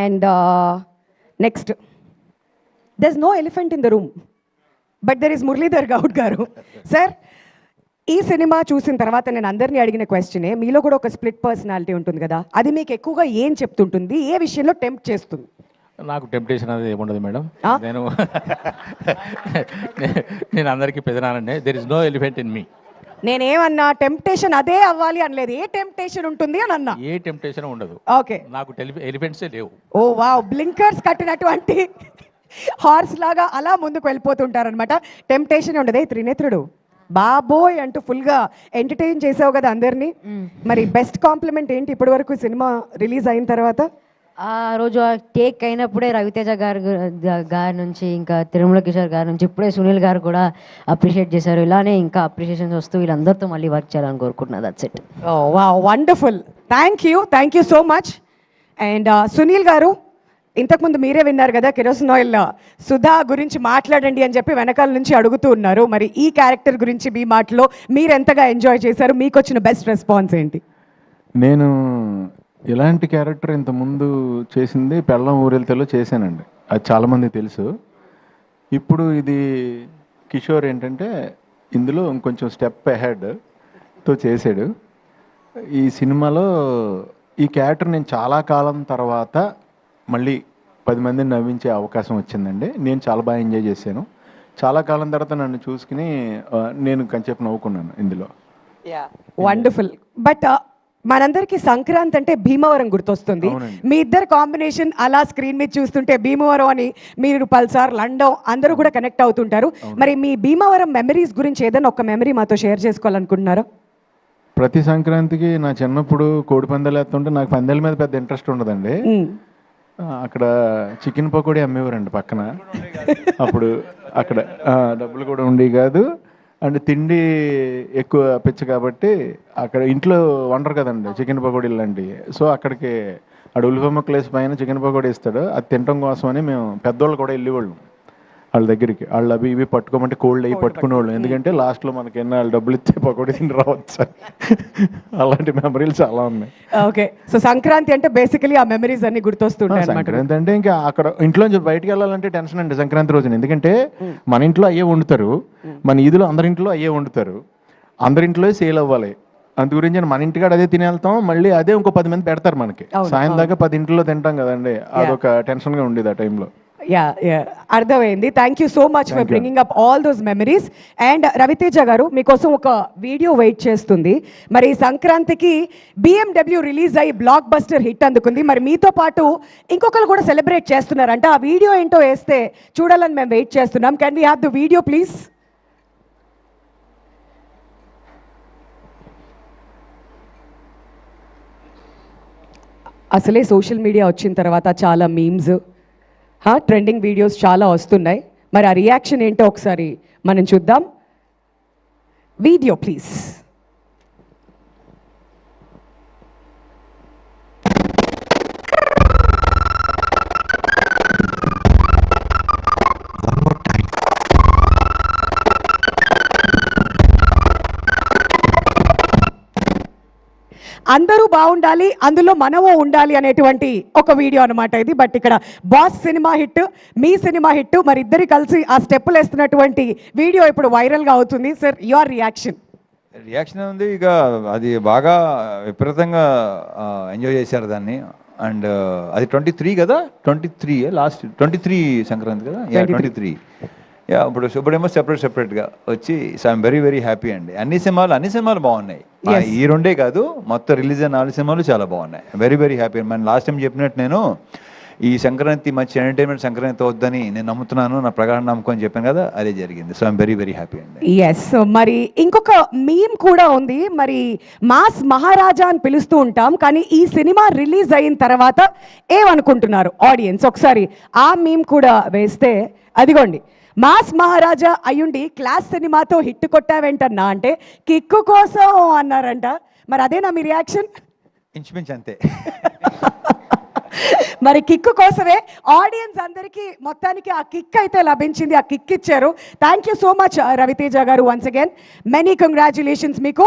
And next, there's no elephant in the room, but there is Muralidhar Goud గారు. Sir, ఈ cinema చూసిన తర్వాత నేను అందరినీ అడిగిన క్వశ్చనే, మీలో కూడా ఒక స్ప్లిట్ పర్సనాలిటీ ఉంటుంది కదా, అది మీకు ఎక్కువగా ఏం చెప్తుంటుంది, ఏ విషయంలో టెంప్ట్ చేస్తుంది? నాకు టెంప్టేషన్ అనేది ఏముండదు మేడం. నేను అందరికీ పెదనానండి. There is no elephant in me. నేనేమన్నా టెంప్టేషన్ అదే అవ్వాలి అనలేదు, ఏ టెంప్టేషన్ ఉంటుంది అని అన్నా. ఏ టెంప్టేషన్ ఉండదు. ఓకే, నాకు ఎలిఫెంట్సే లేవు. ఓ వావ్, బ్లింకర్స్ కట్టినటువంటి హార్స్ లాగా అలా ముందుకు వెళ్ళిపోతుంటారనమాట. టెంప్టేషన్ ఉండదు. త్రినేత్రుడు బాబోయ్ అంటూ ఫుల్గా ఎంటర్టైన్ చేసావు కదా అందరినీ. మరి బెస్ట్ కాంప్లిమెంట్ ఏంటి ఇప్పటి వరకు సినిమా రిలీజ్ అయిన తర్వాత? ఆ రోజు టేక్ అయినప్పుడే రవితేజ గారి నుంచి, ఇంకా తిరుమల కిషోర్ గారి నుంచి, ఇప్పుడే సునీల్ గారు కూడా అప్రిషియేట్ చేశారు. ఇలానే ఇంకా అప్రిషియేషన్స్ వస్తూ వీళ్ళందరితో మళ్ళీ వర్క్ చేయాలని కోరుకుంటున్నా. That's it. Oh wow, wonderful. Thank you so much. And Sunil garu, ఇంతకుముందు మీరే విన్నారు కదా, కిరోసిన్ ఆయిల్ సుధా గురించి మాట్లాడండి అని చెప్పి వెనకాల నుంచి అడుగుతూ ఉన్నారు. మరి ఈ క్యారెక్టర్ గురించి మీ మాటలో మీరు ఎంతగా ఎంజాయ్ చేశారు, మీకు వచ్చిన బెస్ట్ రెస్పాన్స్ ఏంటి? నేను ఇలాంటి క్యారెక్టర్ ఇంతకుముందు చేసింది పెళ్ళం ఊరెళ్తేలో చేశానండి, అది చాలామంది తెలుసు. ఇప్పుడు ఇది కిషోర్ ఏంటంటే ఇందులో ఇంకొంచెం స్టెప్ అహెడ్తో చేశాడు. ఈ సినిమాలో ఈ క్యారెక్టర్ నేను చాలా కాలం తర్వాత మళ్ళీ 10 మందిని నవ్వించే అవకాశం వచ్చిందండి. నేను చాలా బాగా ఎంజాయ్ చేశాను. చాలా కాలం తర్వాత నన్ను చూసుకుని నేను కొంచెంసేపు నవ్వుకున్నాను ఇందులో. వండర్ఫుల్. బట్ మనందరికీ సంక్రాంతి అంటే భీమవరం గుర్తొస్తుంది. మీ ఇద్దరు కాంబినేషన్ అలా స్క్రీన్ మీద చూస్తుంటే భీమవరం అని మీరు పల్సార్, లండన్ అందరూ కూడా కనెక్ట్ అవుతుంటారు. మరి మీ భీమవరం మెమరీస్ గురించి ఏదైనా ఒక మెమరీ మాతో షేర్ చేసుకోవాలనుకుంటున్నారా? ప్రతి సంక్రాంతికి నా చిన్నప్పుడు కోడి పందాలు వేస్తుంటే నాకు పందాల మీద పెద్ద ఇంట్రెస్ట్ ఉండదండి. అక్కడ చికెన్ పకోడీ అమ్మేవారండి పక్కన. అప్పుడు అక్కడ డబ్బులు కూడా ఉండేవి కాదు, అండ్ తిండి ఎక్కువ పిచ్చ కాబట్టి అక్కడ ఇంట్లో వండరు కదండి చికెన్ పకోడీలు లాంటివి. సో అక్కడికి అక్కడ ఉల్లిపాయ ముక్కలేసి పైన చికెన్ పకోడీ ఇస్తాడు, అది తినడం కోసం అని మేము పెద్దవాళ్ళు కూడా వెళ్ళేవాళ్ళం వాళ్ళ దగ్గరికి. వాళ్ళు అవి ఇవి పట్టుకోమంటే కోల్డ్ అవి పట్టుకునేవాళ్ళు, ఎందుకంటే లాస్ట్లో మనకి ఎన్న వాళ్ళు డబ్బులు ఇస్తే పకోడీ తిని రావచ్చు. అలాంటి మెమరీలు చాలా ఉన్నాయి. ఓకే, సో సంక్రాంతి అంటే బేసికలీ ఆ మెమరీస్ అన్ని గుర్తొస్తుంటాయి. సంక్రాంతి అంటే ఇంకా అక్కడ ఇంట్లో బయటకు వెళ్ళాలంటే టెన్షన్ అండి సంక్రాంతి రోజున, ఎందుకంటే మన ఇంట్లో అయ్యే వండుతారు, మన ఈదులో అందరింట్లో అయ్యే వండుతారు, అందరింట్లో సేల్ అవ్వాలి. అందు గురించి మన ఇంటికాడ అదే తిని వెళ్తాం, మళ్ళీ అదే ఇంకో 10 మంది పెడతారు మనకి. సాయం దాకా 10 ఇంట్లో తింటాం కదండి, అదొక టెన్షన్గా ఉండేది ఆ టైంలో. అర్థమైంది. Thank you so much for bringing up all those memories. And Ravi Teja garu, మీకోసం ఒక వీడియో వెయిట్ చేస్తుంది. మరి సంక్రాంతికి BMW రిలీజ్ అయ్యి బ్లాక్ బస్టర్ హిట్ అందుకుంది. మరి మీతో పాటు ఇంకొకరు కూడా సెలబ్రేట్ చేస్తున్నారంట. ఆ వీడియో ఏంటో వేస్తే చూడాలని మేము వెయిట్ చేస్తున్నాం. Can we have the video please? అసలే సోషల్ మీడియా వచ్చిన తర్వాత చాలా మీమ్స్, ట్రెండింగ్ వీడియోస్ చాలా వస్తున్నాయి. మరి ఆ రియాక్షన్ ఏంటో ఒకసారి మనం చూద్దాం. Video please. అందరూ బాగుండాలి, అందులో మనము ఉండాలి అనేటువంటి ఒక వీడియో అనమాట ఇది. బట్ ఇక్కడ బాస్ సినిమా హిట్, మీ సినిమా హిట్, మరి ఇద్దరు కలిసి ఆ స్టెప్పులు వేస్తున్నటువంటి వీడియో ఇప్పుడు వైరల్గా అవుతుంది. సార్, యువర్ రియాక్షన్ ఉంది. ఇక అది బాగా విపరీతంగా ఎంజాయ్ చేశారు దాన్ని. అండ్ అది 23 కదా, 23 లాస్ట్ 23 సంక్రాంతి కదా, 23. ఇప్పుడేమో సెపరేట్గా వచ్చి సో ఐఎమ్ వెరీ హ్యాపీ అండి. అన్ని సినిమాలు బాగున్నాయి. ఈ రెండే కాదు, మొత్తం రిలీజ్ అయిన 4 సినిమాలు చాలా బాగున్నాయి. Very happy. మన లాస్ట్ టైం చెప్పినట్టు నేను ఈ సంక్రాంతి మంచి ఎంటర్టైన్మెంట్ సంక్రాంతి అవుద్దని నేను నమ్ముతున్నాను, నా ప్రగాఢ నమ్మకం అని చెప్పాను కదా, అదే జరిగింది. సో ఐఎమ్ వెరీ హ్యాపీ అండి. ఎస్. మరి ఇంకొక మీమ్ కూడా ఉంది. మరి మాస్ మహారాజా అని పిలుస్తూ ఉంటాం, కానీ ఈ సినిమా రిలీజ్ అయిన తర్వాత ఏమనుకుంటున్నారు ఆడియన్స్? ఒకసారి ఆ మీమ్ కూడా వేస్తే, అదిగోండి, మాస్ మహారాజా అయ్యుండి క్లాస్ సినిమాతో హిట్ కొట్టావేంటన్నా అంటే కిక్కు కోసం అన్నారంట. మరి అదేనా మీ రియాక్షన్? ఇంచుమించు అంతే. మరి కిక్కు కోసమే ఆడియన్స్ అందరికీ మొత్తానికి ఆ కిక్ అయితే లభించింది, ఆ కిక్ ఇచ్చారు. Thank you so much Ravi Teja గారు. వన్స్ అగైన్ మెనీ కంగ్రాచులేషన్స్ మీకు.